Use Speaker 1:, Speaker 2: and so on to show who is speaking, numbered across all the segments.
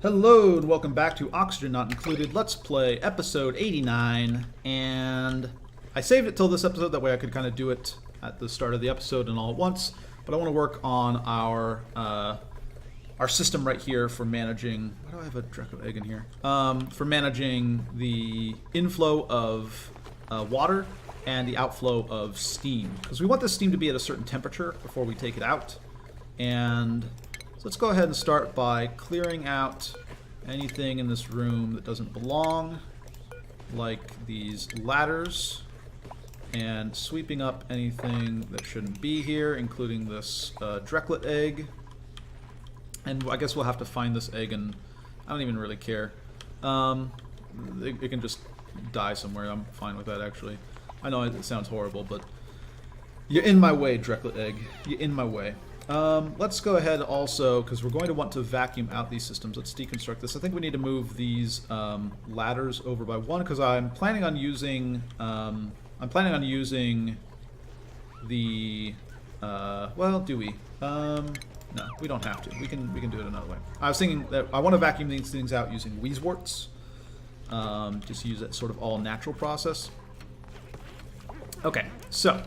Speaker 1: Hello and welcome back to Oxygen Not Included Let's Play episode 89, and I saved it till this episode, that way I could kind of do it at the start of the episode and all at once, but I want to work on our system right here for managing, why do I have a Draco egg in here? For managing the inflow of water and the outflow of steam, because we want the steam to be at a certain temperature before we take it out. And so let's go ahead and start by clearing out anything in this room that doesn't belong, like these ladders, and sweeping up anything that shouldn't be here, including this Drecklet egg. And I guess we'll have to find this egg, and I don't even really care. It can just die somewhere. I'm fine with that, actually. I know it sounds horrible, but you're in my way, Drecklet egg. You're in my way. Let's go ahead also, because we're going to want to vacuum out these systems. Let's deconstruct this. I think we need to move these ladders over by one, because I'm planning on using the well, do we? No, we don't have to. We can do it another way. I was thinking that I want to vacuum these things out using Weezeworts. Just use that sort of all natural process. Okay, so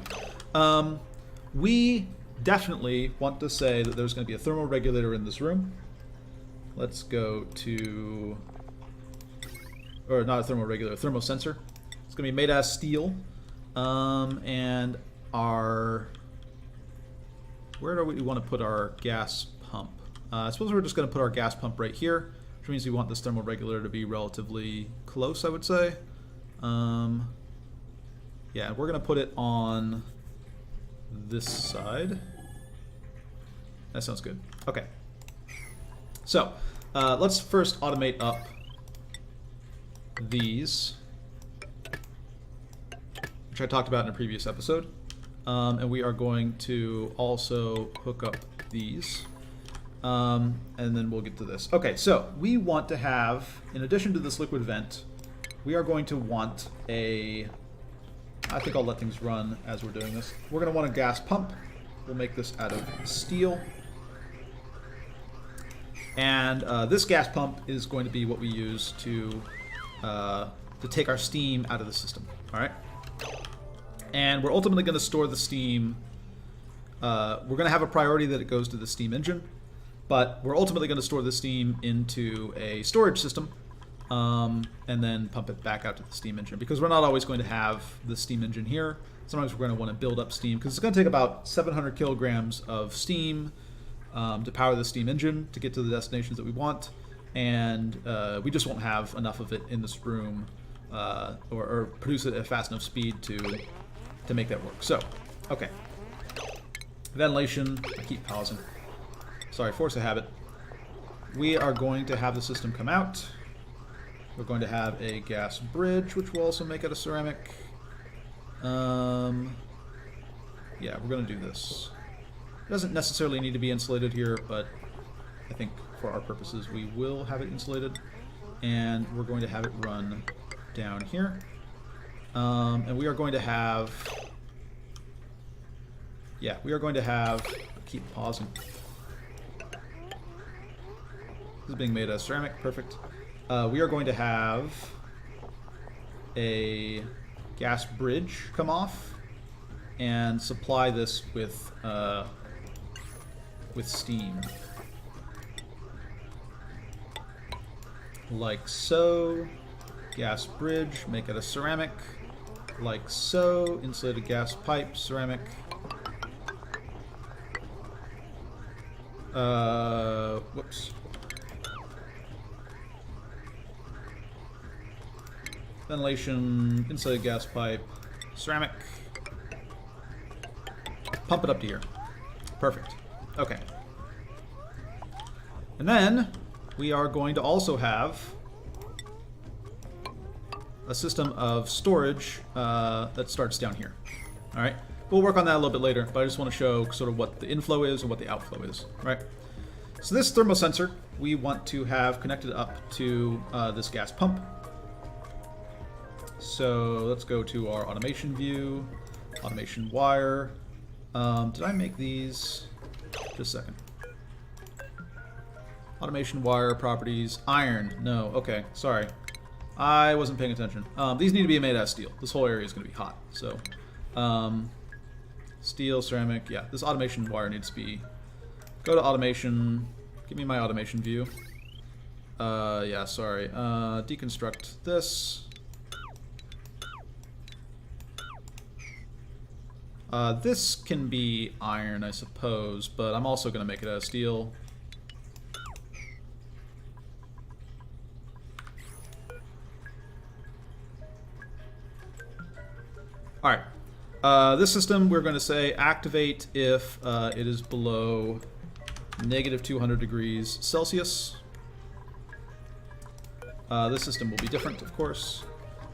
Speaker 1: we definitely want to say that there's going to be a thermal regulator in this room. Let's go to, or not a thermal regulator, a thermosensor. It's going to be made out of steel. And our, where do we want to put our gas pump? I suppose we're just going to put our gas pump right here, which means we want this thermal regulator to be relatively close, I would say. Yeah, we're going to put it on this side. That sounds good. Okay. So, let's first automate up these, which I talked about in a previous episode. And we are going to also hook up these. And then we'll get to this. Okay, so we want to have, in addition to this liquid vent, we are going to want a, I think I'll let things run as we're doing this. We're going to want a gas pump. We'll make this out of steel. And this gas pump is going to be what we use to take our steam out of the system. All right. And we're ultimately going to store the steam. We're going to have a priority that it goes to the steam engine, but we're ultimately going to store the steam into a storage system, and then pump it back out to the steam engine, because we're not always going to have the steam engine here. Sometimes we're going to want to build up steam, because it's going to take about 700 kilograms of steam to power the steam engine to get to the destinations that we want, and we just won't have enough of it in this room, or produce it at a fast enough speed to make that work. So, okay. Ventilation. I keep pausing. Sorry, force of habit. We are going to have the system come out. We're going to have a gas bridge, which we'll also make out of ceramic. Yeah, we're going to do this. It doesn't necessarily need to be insulated here, but I think for our purposes we will have it insulated. And we're going to have it run down here. And we are going to have, yeah, we are going to have, keep pausing. This is being made out of ceramic, perfect. We are going to have a gas bridge come off and supply this with steam. Like so. Gas bridge, make it a ceramic. Like so. Insulated gas pipe, ceramic. Whoops. Ventilation, insulated gas pipe, ceramic. Pump it up to here. Perfect. Okay. And then we are going to also have a system of storage that starts down here. All right. We'll work on that a little bit later, but I just want to show sort of what the inflow is and what the outflow is. Right. So this thermosensor we want to have connected up to this gas pump. So let's go to our automation view, automation wire. Did I make these? Just a second. Automation wire properties. Iron. No. Okay. Sorry. I wasn't paying attention. These need to be made out of steel. This whole area is going to be hot. So, steel, ceramic. Yeah, this automation wire needs to be... Go to automation. Give me my automation view. Yeah, sorry. Deconstruct this. This can be iron, I suppose, but I'm also going to make it out of steel. Alright. This system, we're going to say activate if it is below negative 200 degrees Celsius. This system will be different, of course.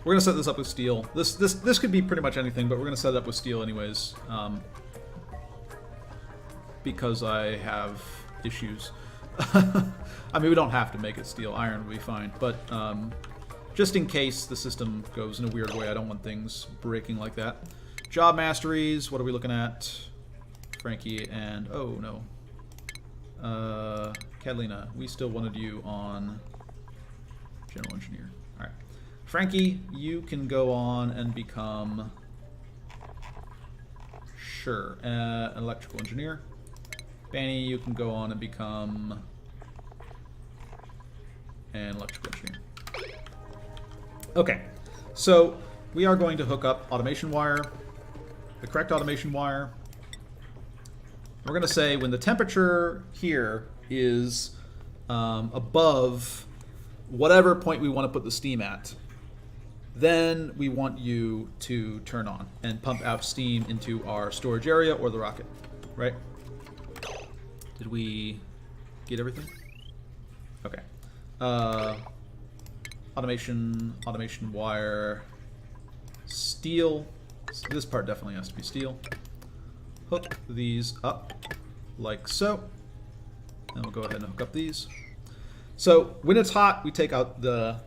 Speaker 1: We're going to set this up with steel. This could be pretty much anything, but we're going to set it up with steel anyways. Because I have issues. I mean, we don't have to make it steel. Iron will be fine. But just in case the system goes in a weird way, I don't want things breaking like that. Job masteries. What are we looking at? Frankie and... Oh, no. Catalina. We still wanted you on General Engineer. Alright. Frankie, you can go on and become... Sure. Electrical Engineer. Banny, you can go on and become... an Electrical Engineer. Okay. So, we are going to hook up automation wire. The correct automation wire. We're going to say when the temperature here is above whatever point we want to put the steam at, then we want you to turn on and pump out steam into our storage area or the rocket, right? Did we get everything? Okay. Automation wire, steel. This part definitely has to be steel. Hook these up like so. And we'll go ahead and hook up these. So when it's hot, we take out the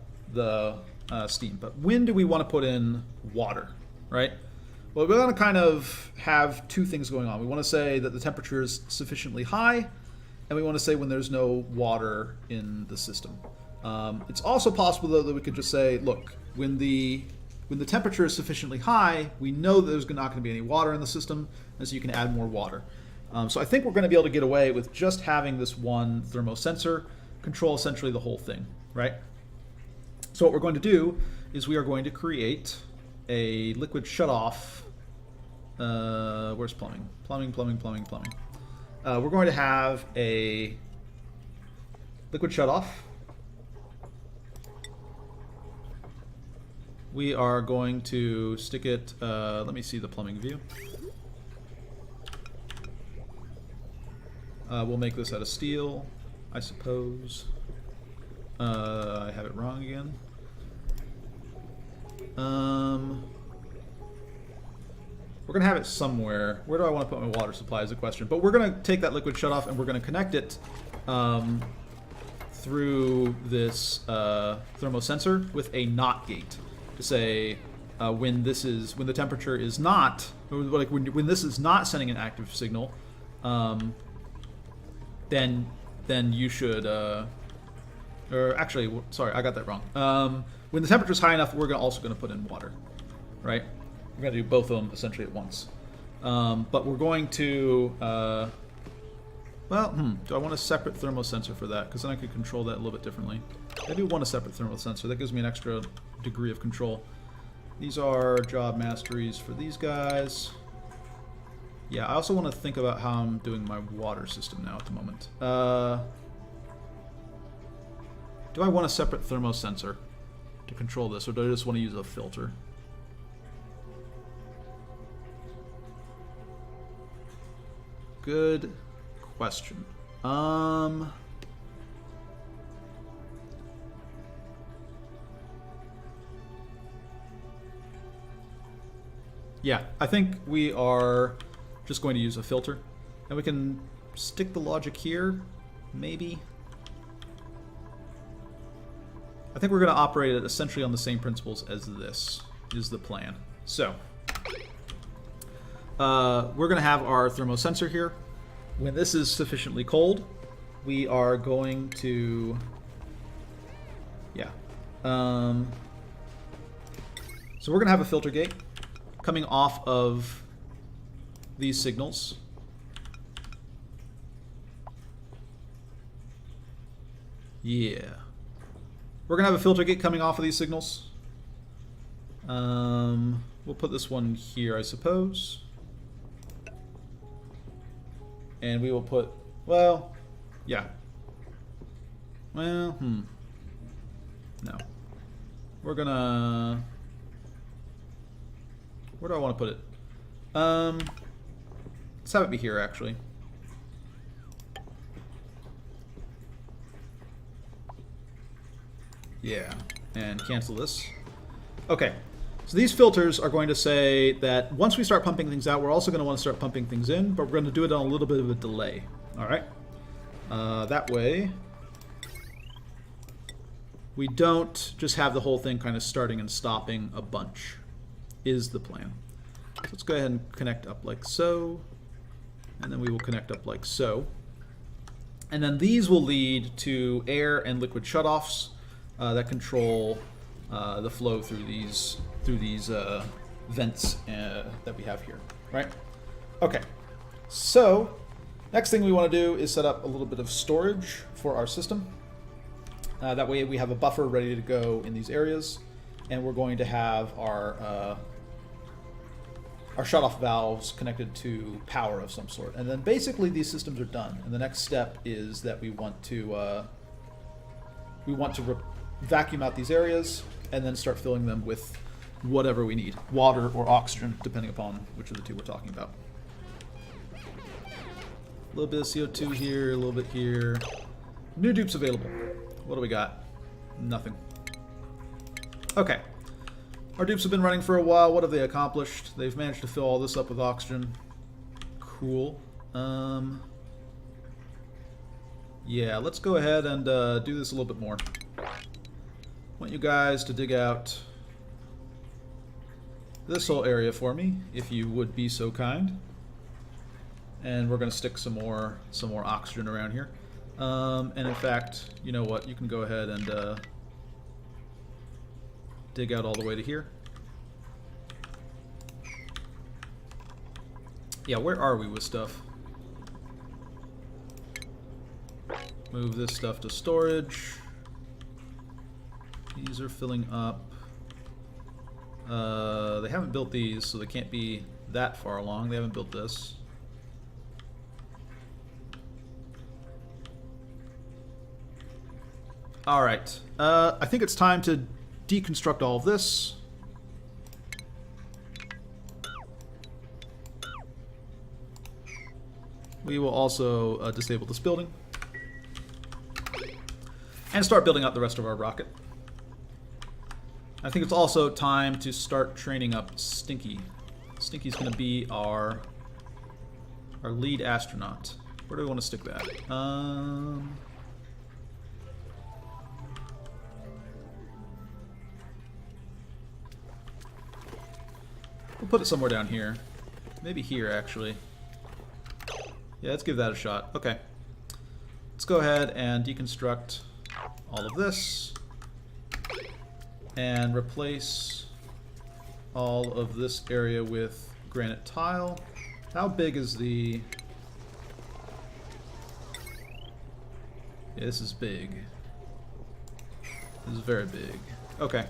Speaker 1: steam. But when do we want to put in water, right? Well, we want to kind of have two things going on. We want to say that the temperature is sufficiently high, and we want to say when there's no water in the system. It's also possible, though, that we could just say, look, when the temperature is sufficiently high, we know that there's not going to be any water in the system, and so you can add more water. So I think we're going to be able to get away with just having this one thermosensor control essentially the whole thing, right? So what we're going to do is we are going to create a liquid shutoff. Where's plumbing? Plumbing. We're going to have a liquid shutoff. We are going to stick it, let me see the plumbing view. We'll make this out of steel, I suppose. I have it wrong again. We're going to have it somewhere. Where do I want to put my water supply is a question. But we're going to take that liquid shutoff and we're going to connect it through this thermosensor with a NOT gate to say when the temperature is not, or like when this is not sending an active signal, then you should, or actually, sorry, I got that wrong. When the temperature is high enough, we're also going to put in water, right? We're going to do both of them essentially at once. But we're going to, do I want a separate thermosensor for that? Because then I could control that a little bit differently. I do want a separate thermosensor. That gives me an extra degree of control. These are job masteries for these guys. Yeah, I also want to think about how I'm doing my water system now at the moment. Do I want a separate thermosensor to control this, or do I just want to use a filter? Good question. Yeah, I think we are just going to use a filter. And we can stick the logic here, maybe. I think we're going to operate it essentially on the same principles as this is the plan. So, we're going to have our thermosensor here. When this is sufficiently cold, we are going to, yeah. So we're going to have a filter gate coming off of these signals. Yeah. We're going to have a filter gate coming off of these signals. We'll put this one here, I suppose. And we will put, well, yeah. Well, no. We're gonna, where do I want to put it? Let's have it be here, actually. Yeah, and cancel this. Okay, so these filters are going to say that once we start pumping things out, we're also going to want to start pumping things in, but we're going to do it on a little bit of a delay. All right? That way, we don't just have the whole thing kind of starting and stopping a bunch, is the plan. So let's go ahead and connect up like so, and then we will connect up like so. And then these will lead to air and liquid shutoffs that control the flow through these vents that we have here, right? Okay, so next thing we want to do is set up a little bit of storage for our system. That way we have a buffer ready to go in these areas, and we're going to have our shutoff valves connected to power of some sort. And then basically these systems are done, and the next step is that we want to vacuum out these areas and then start filling them with whatever we need, water or oxygen, depending upon which of the two we're talking about. A little bit of CO2 here, a little bit here. New dupes available. What do we got? Nothing. Okay. Our dupes have been running for a while. What have they accomplished? They've managed to fill all this up with oxygen. Cool. Yeah, let's go ahead and do this a little bit more. I want you guys to dig out this whole area for me, if you would be so kind. And we're going to stick some more oxygen around here. And in fact, you know what? You can go ahead and dig out all the way to here. Yeah, where are we with stuff? Move this stuff to storage. These are filling up. They haven't built these, so they can't be that far along. They haven't built this. Alright. I think it's time to deconstruct all of this. We will also disable this building. And start building up the rest of our rocket. I think it's also time to start training up Stinky. Stinky's going to be our lead astronaut. Where do we want to stick that? We'll put it somewhere down here. Maybe here, actually. Yeah, let's give that a shot. Okay. Let's go ahead and deconstruct all of this. And replace all of this area with granite tile. How big is the... Yeah, this is big. This is very big. Okay.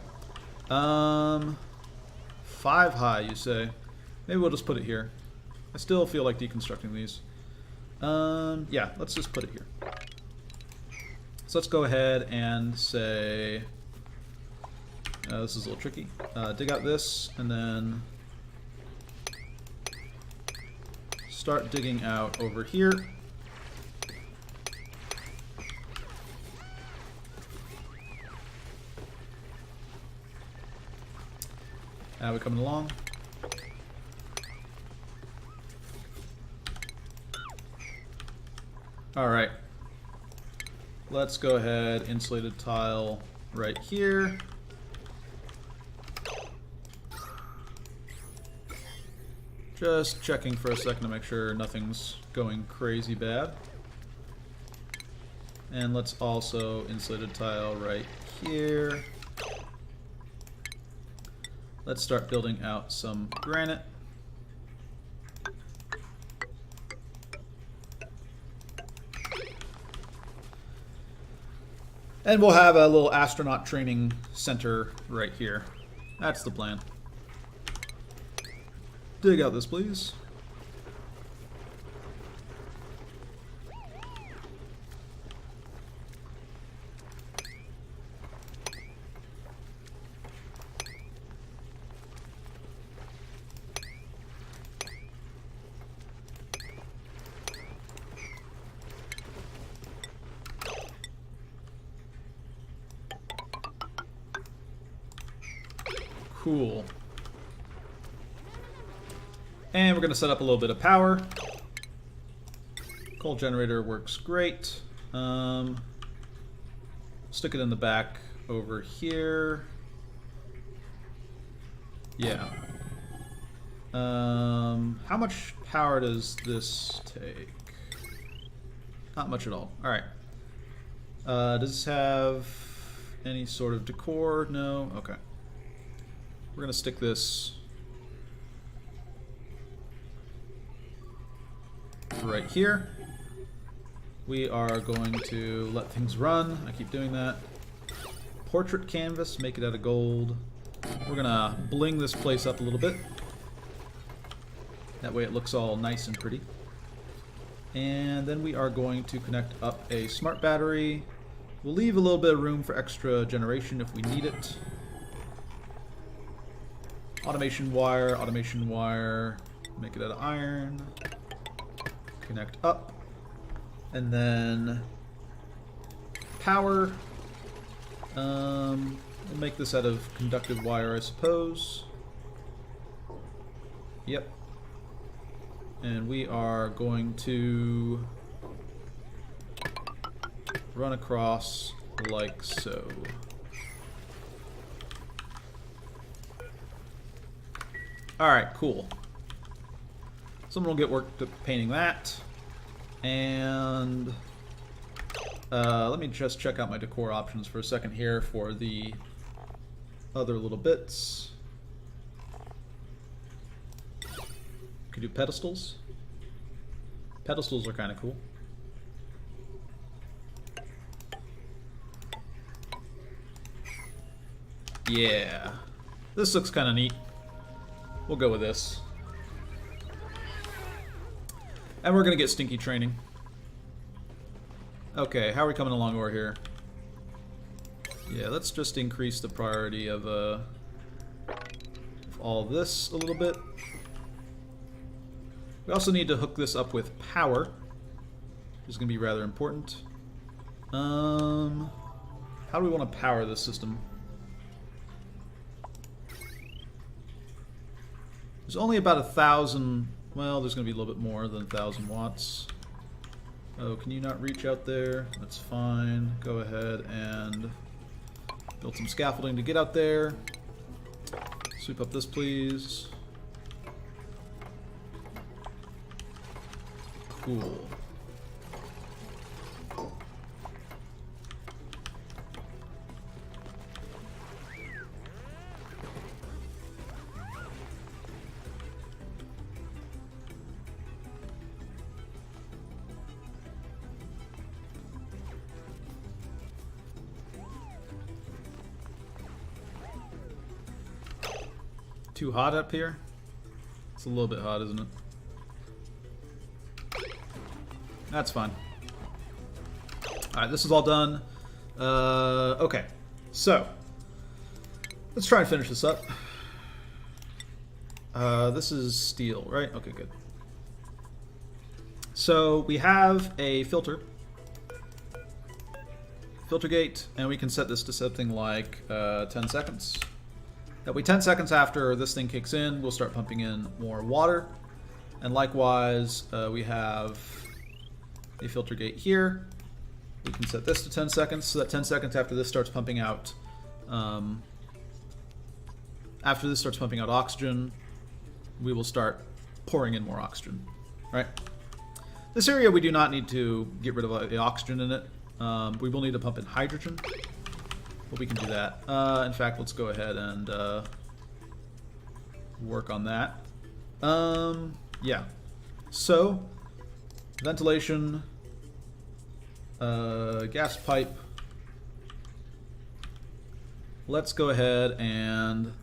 Speaker 1: 5 high, you say? Maybe we'll just put it here. I still feel like deconstructing these. Yeah, let's just put it here. So let's go ahead and say... this is a little tricky. Dig out this, and then start digging out over here. Now we're coming along. Alright. Let's go ahead, insulated tile right here. Just checking for a second to make sure nothing's going crazy bad. And let's also insulated tile right here. Let's start building out some granite. And we'll have a little astronaut training center right here. That's the plan. Dig out this, please. Cool. And we're going to set up a little bit of power. Coal generator works great. Stick it in the back over here. Yeah. How much power does this take? Not much at all. Alright. Does this have any sort of decor? No? Okay. We're going to stick this right here. We are going to let things run. I keep doing that. Portrait canvas, make it out of gold. We're going to bling this place up a little bit. That way it looks all nice and pretty. And then we are going to connect up a smart battery. We'll leave a little bit of room for extra generation if we need it. Automation wire, make it out of iron, connect up, and then power. We'll make this out of conductive wire, I suppose. Yep. And we are going to run across like so. Alright, cool. Someone will get work to painting that. And let me just check out my decor options for a second here for the other little bits. Could do pedestals. Pedestals are kind of cool. Yeah. This looks kind of neat. We'll go with this. And we're going to get stinky training. Okay, how are we coming along over here? Yeah, let's just increase the priority of all this a little bit. We also need to hook this up with power, which is going to be rather important. How do we want to power this system? There's only about 1,000, well, there's going to be a little bit more than 1,000 watts. Oh, can you not reach out there? That's fine. Go ahead and build some scaffolding to get out there. Sweep up this, please. Cool. Too hot up here? It's a little bit hot, isn't it? That's fine. Alright, this is all done. Okay. So, let's try and finish this up. This is steel, right? Okay, good. So, we have a filter. Filter gate, and we can set this to something like 10 seconds. That way 10 seconds after this thing kicks in, we'll start pumping in more water. And likewise, we have a filter gate here. We can set this to 10 seconds, so that 10 seconds after this starts pumping out, oxygen, we will start pouring in more oxygen, right? This area we do not need to get rid of the oxygen in it. We will need to pump in hydrogen, but we can do that. In fact, let's go ahead and work on that. Yeah. So, ventilation, gas pipe. Let's go ahead and...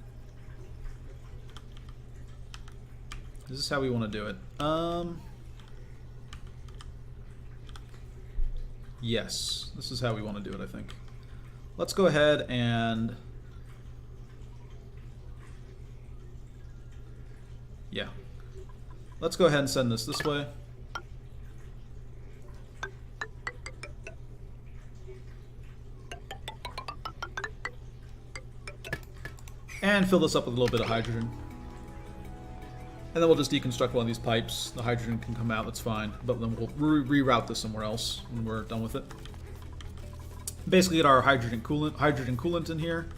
Speaker 1: Is this how we want to do it? Yes, this is how we want to do it, I think. Let's go ahead and... Yeah. Let's go ahead and send this way. And fill this up with a little bit of hydrogen. And then we'll just deconstruct one of these pipes. The hydrogen can come out, that's fine. But then we'll reroute this somewhere else when we're done with it. Basically get our hydrogen coolant in here.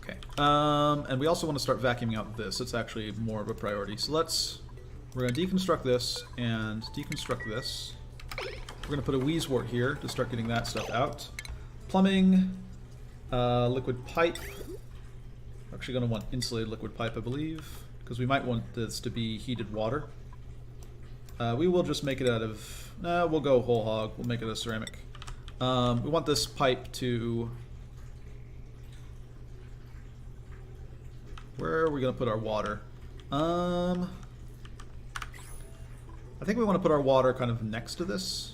Speaker 1: Okay. And we also want to start vacuuming out this. It's actually more of a priority. So we're going to deconstruct this and deconstruct this. We're going to put a Weezewort here to start getting that stuff out. Plumbing, liquid pipe. We're actually going to want insulated liquid pipe, I believe, because we might want this to be heated water. We will just make it out of... we'll go whole hog. We'll make it a ceramic. We want this pipe to... Where are we going to put our water? I think we want to put our water kind of next to this.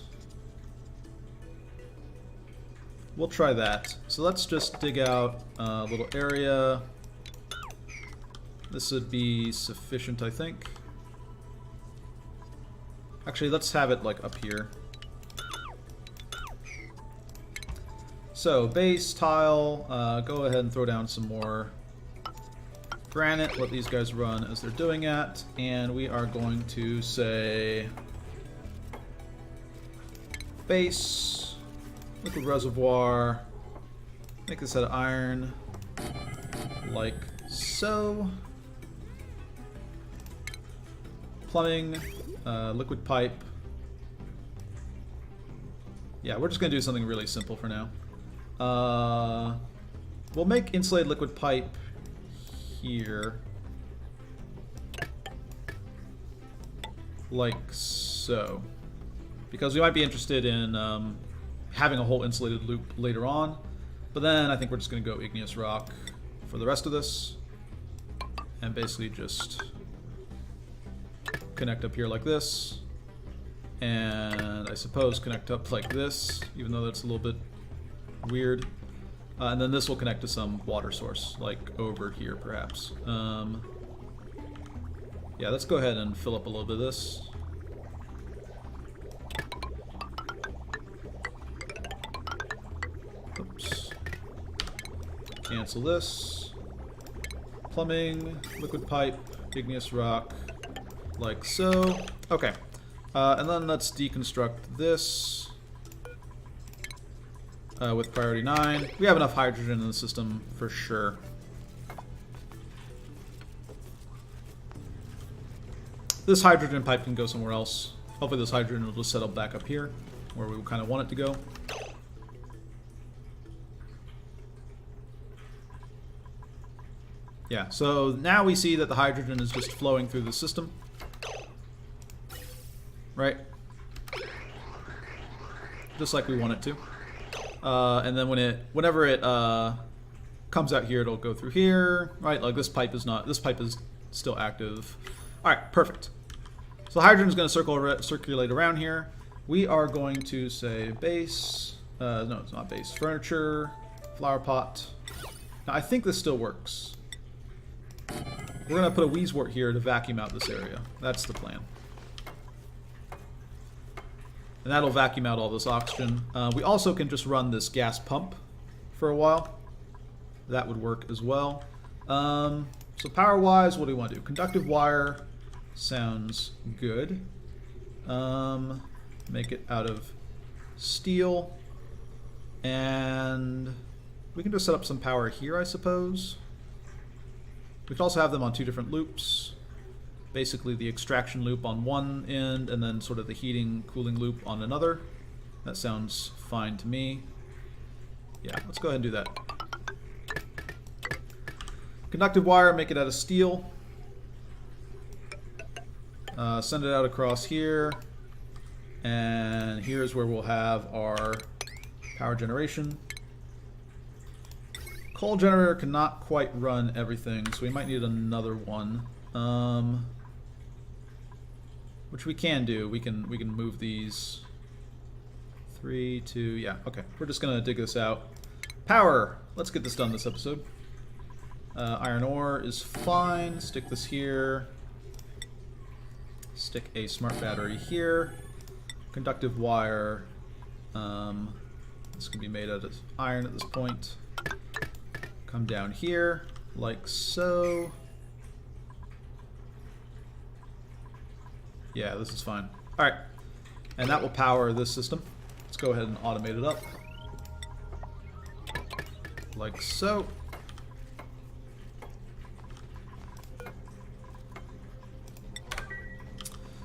Speaker 1: We'll try that. So let's just dig out a little area. This would be sufficient, I think. Actually, let's have it like up here. So, base, tile, go ahead and throw down some more granite, let these guys run as they're doing it, and we are going to say base, liquid reservoir, make this out of iron, like so. Plumbing, liquid pipe. Yeah, we're just going to do something really simple for now. We'll make insulated liquid pipe here. Like so. Because we might be interested in having a whole insulated loop later on. But then I think we're just going to go igneous rock for the rest of this. And basically just connect up here like this. And I suppose connect up like this, even though that's a little bit weird. And then this will connect to some water source, like over here perhaps. Yeah, let's go ahead and fill up a little bit of this. Oops. Cancel this. Plumbing, liquid pipe, igneous rock, like so. Okay. And then let's deconstruct this with priority 9. We have enough hydrogen in the system for sure. This hydrogen pipe can go somewhere else. Hopefully this hydrogen will just settle back up here, where we kind of want it to go. Yeah, so now we see that the hydrogen is just flowing through the system. Right? Just like we want it to. And then whenever it comes out here, it'll go through here, right? Like this pipe is still active. All right, perfect. So the hydrogen is going to circulate around here. We are going to say base. No, it's not base. Furniture, flower pot. Now I think this still works. We're going to put a Weezewort here to vacuum out this area. That's the plan. And that'll vacuum out all this oxygen. We also can just run this gas pump for a while. That would work as well. So power-wise, what do we want to do? Conductive wire sounds good. Make it out of steel. And we can just set up some power here, I suppose. We could also have them on 2 different loops. basically the extraction loop on one end and then sort of the heating, cooling loop on another. That sounds fine to me. Yeah, let's go ahead and do that. Conductive wire, make it out of steel. Send it out across here. And here's where we'll have our power generation. Coal generator cannot quite run everything, so we might need another one. Which we can do. We can move these 3, 2, yeah, okay. We're just gonna dig this out. Power! Let's get this done this episode. Iron ore is fine. Stick this here. Stick a smart battery here. Conductive wire. This can be made out of iron at this point. Come down here, like so. Yeah, this is fine. Alright. And that will power this system. Let's go ahead and automate it up. Like so.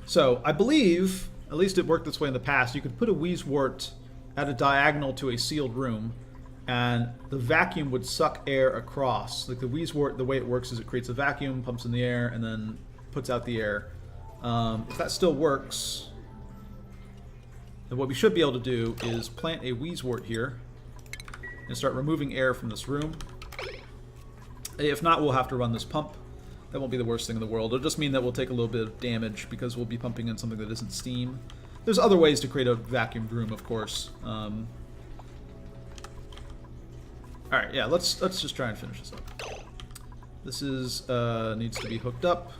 Speaker 1: So, I believe, at least it worked this way in the past, you could put a Wheezewort at a diagonal to a sealed room, and the vacuum would suck air across. Like the Wheezewort, the way it works is it creates a vacuum, pumps in the air, and then puts out the air. If that still works, then what we should be able to do is plant a Wheezewort here and start removing air from this room. If not, we'll have to run this pump. That won't be the worst thing in the world. It'll just mean that we'll take a little bit of damage because we'll be pumping in something that isn't steam. There's other ways to create a vacuumed room, of course. Alright, yeah, let's just try and finish this up. This is needs to be hooked up.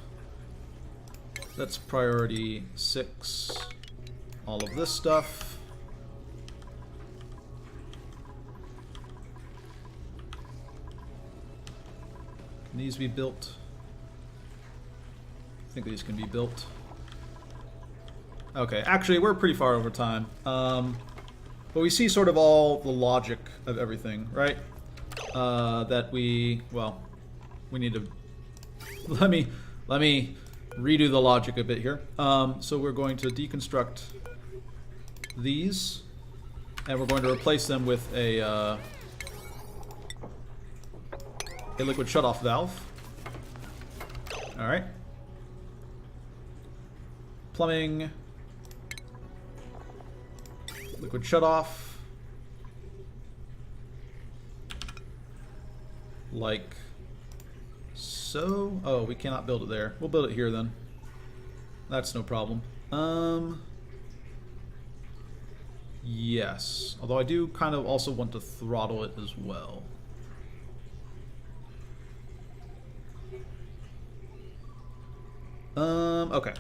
Speaker 1: That's priority 6. All of this stuff. Can these be built? I think these can be built. Okay, actually, we're pretty far over time. But we see sort of all the logic of everything, right? That we need to... Let me redo the logic a bit here. So we're going to deconstruct these, and we're going to replace them with a liquid shutoff valve. All right. Plumbing. Liquid shutoff. Like so. Oh, we cannot build it there. We'll build it here then. That's no problem. Yes. Although I do kind of also want to throttle it as well. Okay.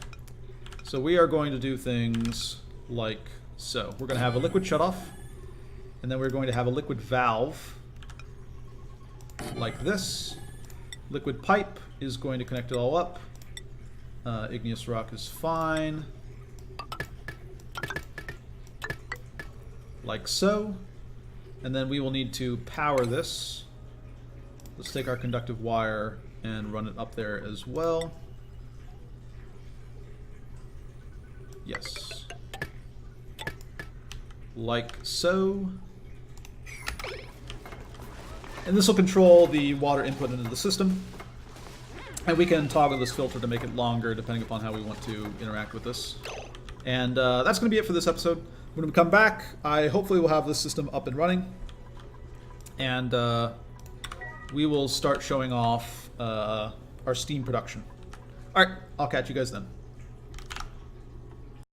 Speaker 1: So we are going to do things like so. We're going to have a liquid shutoff, and then we're going to have a liquid valve like this. Liquid pipe is going to connect it all up. Igneous rock is fine. Like so. And then we will need to power this. Let's take our conductive wire and run it up there as well. Yes. Like so. And this will control the water input into the system. And we can toggle this filter to make it longer depending upon how we want to interact with this. And that's going to be it for this episode. When we come back, I hopefully will have this system up and running. And we will start showing off our steam production. Alright, I'll catch you guys then.